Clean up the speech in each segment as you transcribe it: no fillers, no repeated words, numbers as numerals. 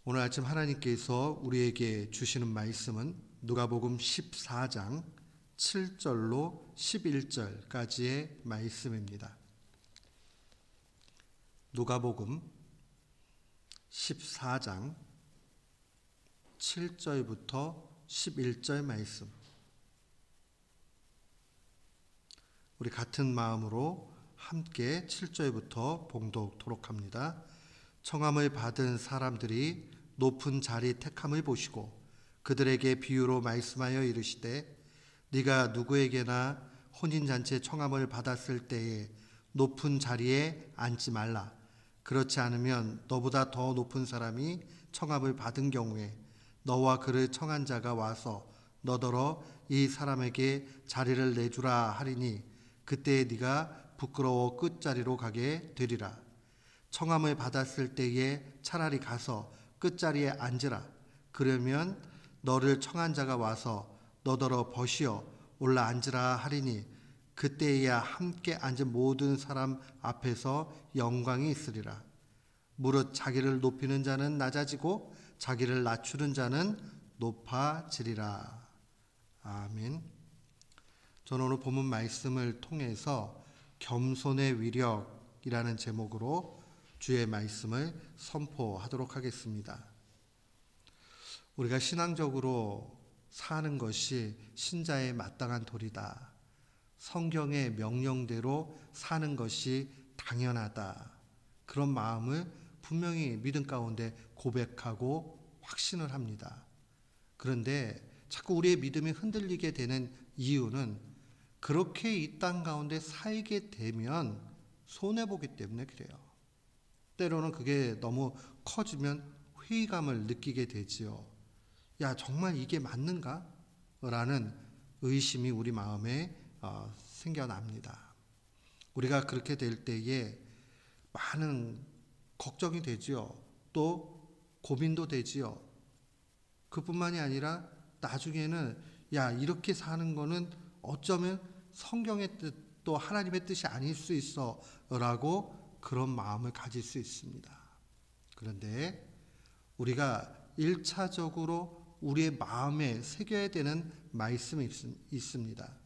오늘 아침 하나님께서 우리에게 주시는 말씀은 누가복음 14장 7절로 11절까지의 말씀입니다. 누가복음 14장 7절부터 11절 말씀. 우리 같은 마음으로 함께 7절부터 봉독토록 합니다. 청함을 받은 사람들이 높은 자리 택함을 보시고 그들에게 비유로 말씀하여 이르시되 네가 누구에게나 혼인잔치에 청함을 받았을 때에 높은 자리에 앉지 말라. 그렇지 않으면 너보다 더 높은 사람이 청함을 받은 경우에 너와 그를 청한 자가 와서 너더러 이 사람에게 자리를 내주라 하리니 그때 네가 부끄러워 끝자리로 가게 되리라. 청함을 받았을 때에 차라리 가서 끝자리에 앉으라. 그러면 너를 청한 자가 와서 너더러 벗이어 올라 앉으라 하리니 그때에야 함께 앉은 모든 사람 앞에서 영광이 있으리라. 무릇 자기를 높이는 자는 낮아지고 자기를 낮추는 자는 높아지리라. 아멘. 저는 오늘 본문 말씀을 통해서 겸손의 위력이라는 제목으로 주의 말씀을 선포하도록 하겠습니다. 우리가 신앙적으로 사는 것이 신자의 마땅한 도리다. 성경의 명령대로 사는 것이 당연하다. 그런 마음을 분명히 믿음 가운데 고백하고 확신을 합니다. 그런데 자꾸 우리의 믿음이 흔들리게 되는 이유는 그렇게 이 땅 가운데 살게 되면 손해보기 때문에 그래요. 때로는 그게 너무 커지면 회의감을 느끼게 되지요. 야, 정말 이게 맞는가? 라는 의심이 우리 마음에 생겨납니다. 우리가 그렇게 될 때에 많은 걱정이 되지요. 또 고민도 되지요. 그뿐만이 아니라 나중에는 야, 이렇게 사는 거는 어쩌면 성경의 뜻 또 하나님의 뜻이 아닐 수 있어 라고 그런 마음을 가질 수 있습니다. 그런데 우리가 1차적으로 우리의 마음에 새겨야 되는 말씀이 있습니다.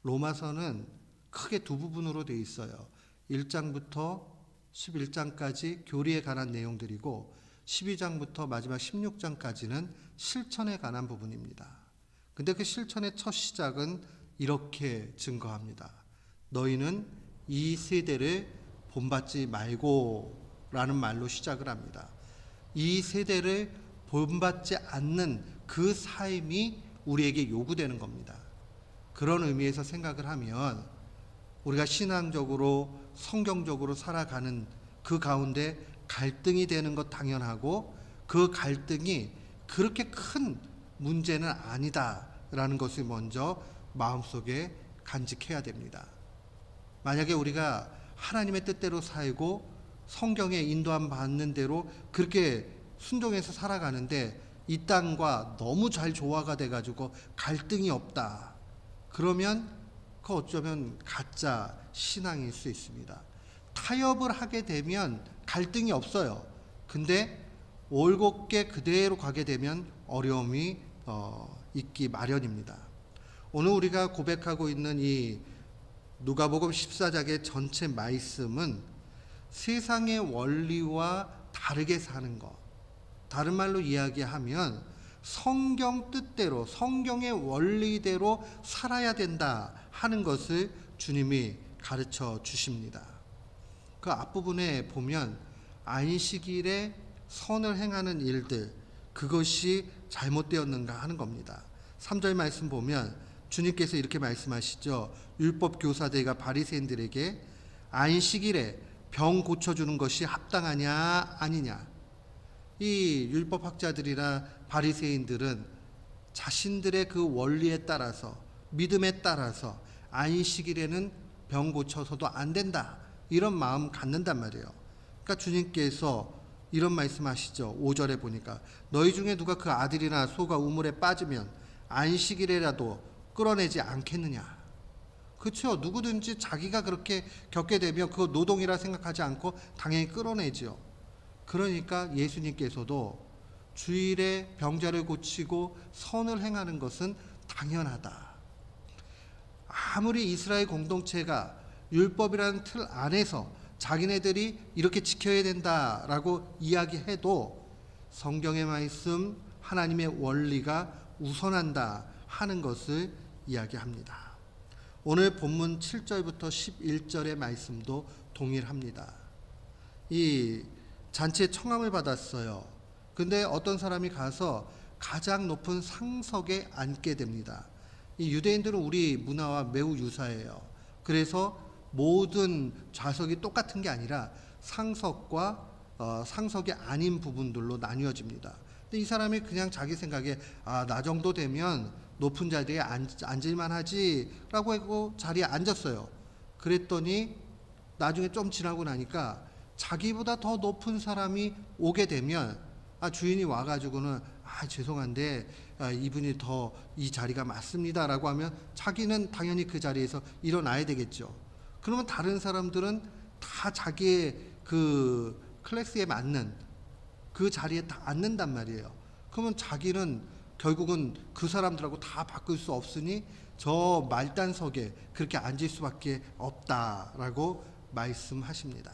로마서는 크게 두 부분으로 되어 있어요. 1장부터 11장까지 교리에 관한 내용들이고 12장부터 마지막 16장까지는 실천에 관한 부분입니다. 근데 그 실천의 첫 시작은 이렇게 증거합니다. 너희는 이 세대를 본받지 말고 라는 말로 시작을 합니다. 이 세대를 본받지 않는 그 삶이 우리에게 요구되는 겁니다. 그런 의미에서 생각을 하면 우리가 신앙적으로 성경적으로 살아가는 그 가운데 갈등이 되는 것 당연하고 그 갈등이 그렇게 큰 문제는 아니다라는 것을 먼저 마음속에 간직해야 됩니다. 만약에 우리가 하나님의 뜻대로 살고 성경의 인도함 받는 대로 그렇게 순종해서 살아가는데 이 땅과 너무 잘 조화가 돼가지고 갈등이 없다. 그러면 그 어쩌면 가짜 신앙일 수 있습니다. 타협을 하게 되면 갈등이 없어요. 근데 올곧게 그대로 가게 되면 어려움이 있기 마련입니다. 오늘 우리가 고백하고 있는 이 누가복음 14장의 전체 말씀은 세상의 원리와 다르게 사는 것, 다른 말로 이야기하면 성경 뜻대로 성경의 원리대로 살아야 된다 하는 것을 주님이 가르쳐 주십니다. 그 앞부분에 보면 안식일에 선을 행하는 일들, 그것이 잘못되었는가 하는 겁니다. 3절 말씀 보면 주님께서 이렇게 말씀하시죠. 율법 교사들과 바리새인들에게 안식일에 병 고쳐주는 것이 합당하냐 아니냐. 이 율법학자들이나 바리새인들은 자신들의 그 원리에 따라서 믿음에 따라서 안식일에는 병 고쳐서도 안 된다 이런 마음 갖는단 말이에요. 그러니까 주님께서 이런 말씀하시죠. 5절에 보니까 너희 중에 누가 그 아들이나 소가 우물에 빠지면 안식일에라도 끌어내지 않겠느냐. 그렇죠. 누구든지 자기가 그렇게 겪게 되면 그거 노동이라 생각하지 않고 당연히 끌어내죠. 그러니까 예수님께서도 주일에 병자를 고치고 선을 행하는 것은 당연하다. 아무리 이스라엘 공동체가 율법이라는 틀 안에서 자기네들이 이렇게 지켜야 된다라고 이야기해도 성경의 말씀, 하나님의 원리가 우선한다 하는 것을 이야기합니다. 오늘 본문 7절부터 11절의 말씀도 동일합니다. 이 잔치에 청함을 받았어요. 근데 어떤 사람이 가서 가장 높은 상석에 앉게 됩니다. 이 유대인들은 우리 문화와 매우 유사해요. 그래서 모든 좌석이 똑같은 게 아니라 상석과 상석이 아닌 부분들로 나뉘어집니다. 근데 이 사람이 그냥 자기 생각에 나 정도 되면 높은 자리에 앉을만 하지 라고 하고 자리에 앉았어요. 그랬더니 나중에 좀 지나고 나니까 자기보다 더 높은 사람이 오게 되면 주인이 와가지고는 죄송한데 이분이 더 이 자리가 맞습니다 라고 하면 자기는 당연히 그 자리에서 일어나야 되겠죠. 그러면 다른 사람들은 다 자기의 그 클래스에 맞는 그 자리에 다 앉는단 말이에요. 그러면 자기는 결국은 그 사람들하고 다 바꿀 수 없으니 저 말단석에 그렇게 앉을 수밖에 없다라고 말씀하십니다.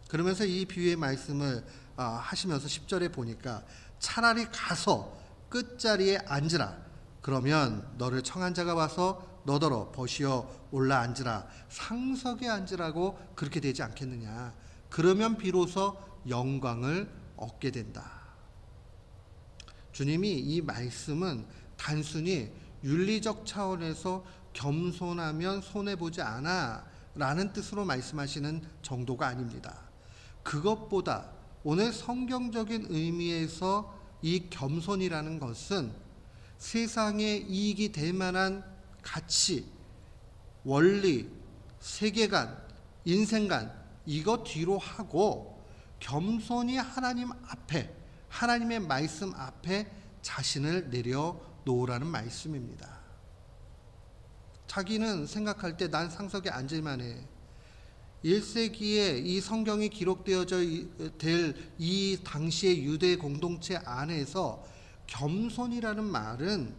그러면서 이 비유의 말씀을 하시면서 10절에 보니까 차라리 가서 끝자리에 앉으라. 그러면 너를 청한 자가 와서 너더러 버시어 올라 앉으라. 상석에 앉으라고 그렇게 되지 않겠느냐. 그러면 비로소 영광을 얻게 된다. 주님이 이 말씀은 단순히 윤리적 차원에서 겸손하면 손해보지 않아 라는 뜻으로 말씀하시는 정도가 아닙니다. 그것보다 오늘 성경적인 의미에서 이 겸손이라는 것은 세상에 이익이 될 만한 가치, 원리, 세계관, 인생관 이거 뒤로 하고 겸손히 하나님 앞에, 하나님의 말씀 앞에 자신을 내려놓으라는 말씀입니다. 자기는 생각할 때 난 상석에 앉을만해. 1세기에 이 성경이 기록되어져 될 이 당시의 유대 공동체 안에서 겸손이라는 말은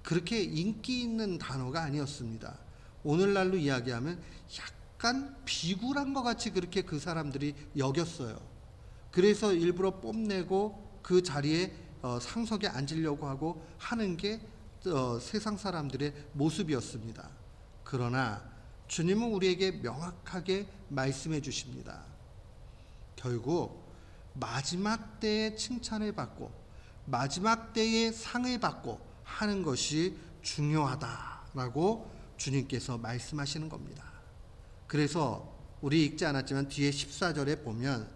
그렇게 인기 있는 단어가 아니었습니다. 오늘날로 이야기하면 약간 비굴한 것 같이 그렇게 그 사람들이 여겼어요. 그래서 일부러 뽐내고 그 자리에 상석에 앉으려고 하고 하는 게 세상 사람들의 모습이었습니다. 그러나 주님은 우리에게 명확하게 말씀해 주십니다. 결국 마지막 때에 칭찬을 받고 마지막 때에 상을 받고 하는 것이 중요하다라고 주님께서 말씀하시는 겁니다. 그래서 우리 읽지 않았지만 뒤에 14절에 보면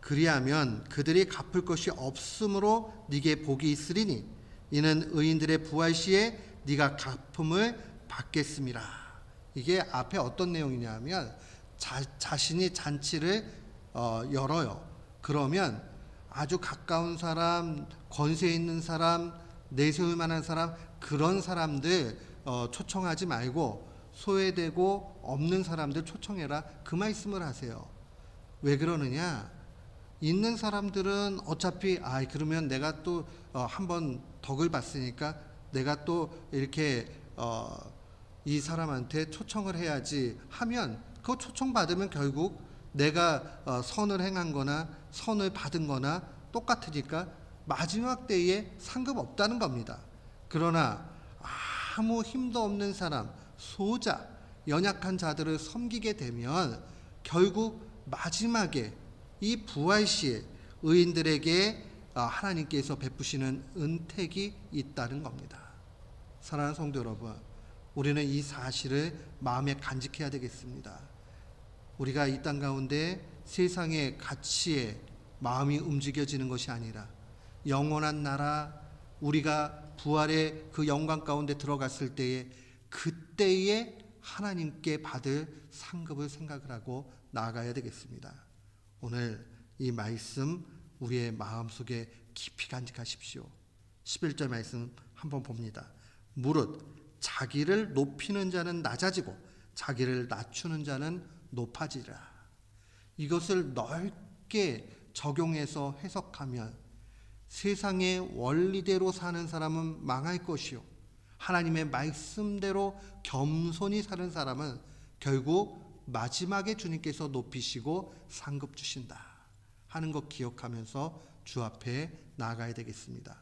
그리하면 그들이 갚을 것이 없으므로 네게 복이 있으리니 이는 의인들의 부활 시에 네가 갚음을 받겠음이라. 이게 앞에 어떤 내용이냐 하면 자신이 잔치를 열어요. 그러면 아주 가까운 사람, 권세 있는 사람, 내세울 만한 사람 그런 사람들 초청하지 말고 소외되고 없는 사람들 초청해라. 그 말씀을 하세요. 왜 그러느냐? 있는 사람들은 어차피 그러면 내가 또 한번 덕을 봤으니까 내가 또 이렇게 이 사람한테 초청을 해야지 하면 그 초청 받으면 결국 내가 선을 행한 거나 선을 받은 거나 똑같으니까 마지막 때에 상급 없다는 겁니다. 그러나 아무 힘도 없는 사람, 소자, 연약한 자들을 섬기게 되면 결국 마지막에 이 부활 시에 의인들에게 하나님께서 베푸시는 은택이 있다는 겁니다. 사랑하는 성도 여러분, 우리는 이 사실을 마음에 간직해야 되겠습니다. 우리가 이 땅 가운데 세상의 가치에 마음이 움직여지는 것이 아니라 영원한 나라, 우리가 부활의 그 영광 가운데 들어갔을 때에 그때에 하나님께 받을 상급을 생각을 하고 나아가야 되겠습니다. 오늘 이 말씀 우리의 마음속에 깊이 간직하십시오. 11절 말씀 한번 봅니다. 무릇 자기를 높이는 자는 낮아지고 자기를 낮추는 자는 높아지라. 이것을 넓게 적용해서 해석하면 세상의 원리대로 사는 사람은 망할 것이요 하나님의 말씀대로 겸손히 사는 사람은 결국 마지막에 주님께서 높이시고 상급 주신다 하는 것 기억하면서 주 앞에 나아가야 되겠습니다.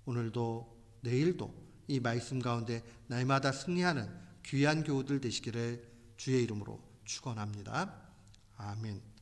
오늘도 내일도 이 말씀 가운데 날마다 승리하는 귀한 교우들 되시기를 주의 이름으로 축원합니다. 아멘.